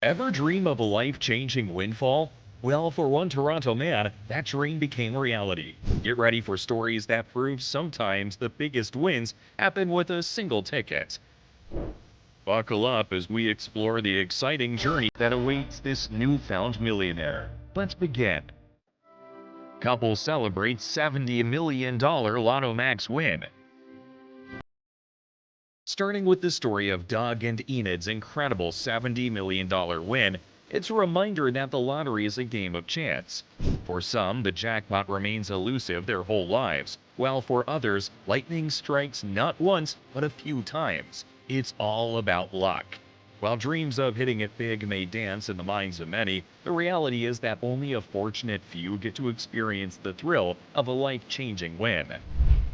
Ever dream of a life-changing windfall? Well, for one Toronto man, that dream became reality. Get ready for stories that prove sometimes the biggest wins happen with a single ticket. Buckle up as we explore the exciting journey that awaits this newfound millionaire. Let's begin. Couple celebrates $70 million Lotto Max win. Starting with the story of Doug and Enid's incredible $70 million win, it's a reminder that the lottery is a game of chance. For some, the jackpot remains elusive their whole lives, while for others, lightning strikes not once, but a few times. It's all about luck. While dreams of hitting it big may dance in the minds of many, the reality is that only a fortunate few get to experience the thrill of a life-changing win.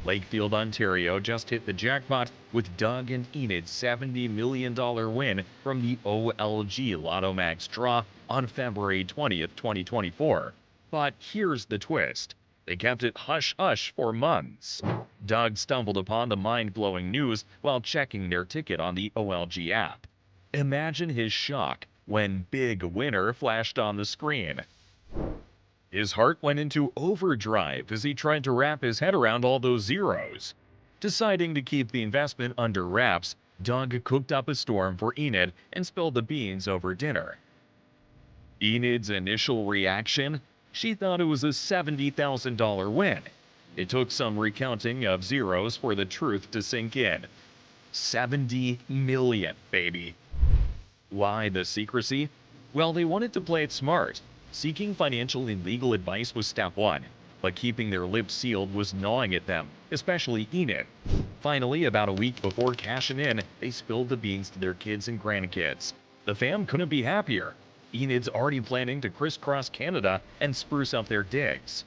Lakefield, Ontario just hit the jackpot with Doug and Enid's $70 million win from the OLG Lotto Max draw on February 20th, 2024. But here's the twist. They kept it hush-hush for months. Doug stumbled upon the mind-blowing news while checking their ticket on the OLG app. Imagine his shock when "Big Winner" flashed on the screen. His heart went into overdrive as he tried to wrap his head around all those zeros. Deciding to keep the investment under wraps, Doug cooked up a storm for Enid and spilled the beans over dinner. Enid's initial reaction? She thought it was a $70,000 win. It took some recounting of zeros for the truth to sink in. 70 million, baby. Why the secrecy? Well, they wanted to play it smart. Seeking financial and legal advice was step one, but keeping their lips sealed was gnawing at them, especially Enid. Finally, about a week before cashing in, they spilled the beans to their kids and grandkids. The fam couldn't be happier. Enid's already planning to crisscross Canada and spruce up their digs.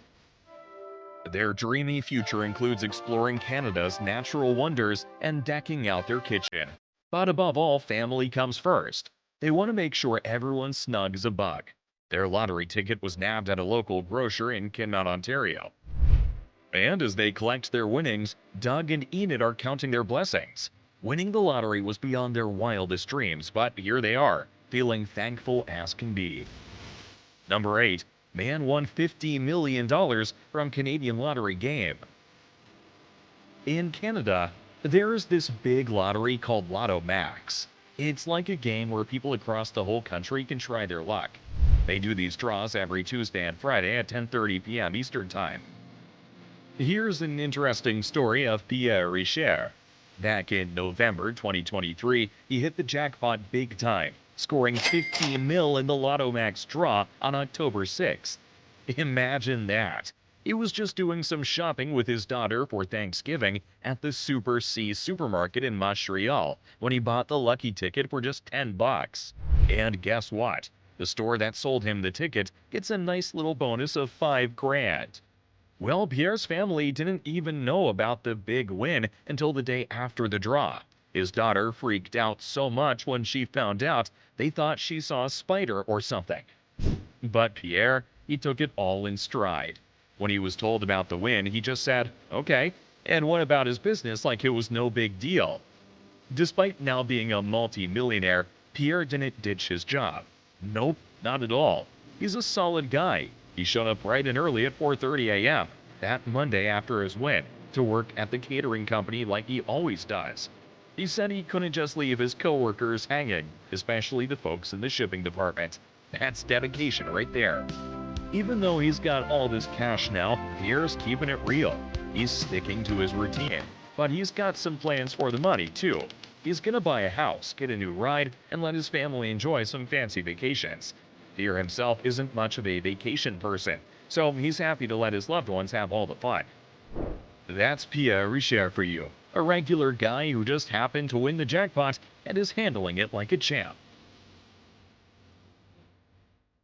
Their dreamy future includes exploring Canada's natural wonders and decking out their kitchen. But above all, family comes first. They want to make sure everyone's snug as a bug. Their lottery ticket was nabbed at a local grocer in Kinmount, Ontario. And as they collect their winnings, Doug and Enid are counting their blessings. Winning the lottery was beyond their wildest dreams, but here they are, feeling thankful as can be. Number 8. Man won $50 million from Canadian lottery game. In Canada, there's this big lottery called Lotto Max. It's like a game where people across the whole country can try their luck. They do these draws every Tuesday and Friday at 10:30 p.m. Eastern Time. Here's an interesting story of Pierre Richard. Back in November 2023, he hit the jackpot big time, scoring 15 mil in the Lotto Max draw on October 6th. Imagine that. He was just doing some shopping with his daughter for Thanksgiving at the Super C supermarket in Montreal when he bought the lucky ticket for just $10. And guess what? The store that sold him the ticket gets a nice little bonus of $5,000. Well, Pierre's family didn't even know about the big win until the day after the draw. His daughter freaked out so much when she found out they thought she saw a spider or something. But Pierre, he took it all in stride. When he was told about the win, he just said, "Okay, and what about his business like it was no big deal?" Despite now being a multi-millionaire, Pierre didn't ditch his job. Nope, not at all. He's a solid guy. He showed up bright and early at 4:30 a.m. that Monday after his win to work at the catering company like he always does. He said he couldn't just leave his coworkers hanging, especially the folks in the shipping department. That's dedication right there. Even though he's got all this cash now, Pierre's keeping it real. He's sticking to his routine, but he's got some plans for the money too. He's gonna buy a house, get a new ride, and let his family enjoy some fancy vacations. Pierre himself isn't much of a vacation person, so he's happy to let his loved ones have all the fun. That's Pierre Richard for you, a regular guy who just happened to win the jackpot and is handling it like a champ.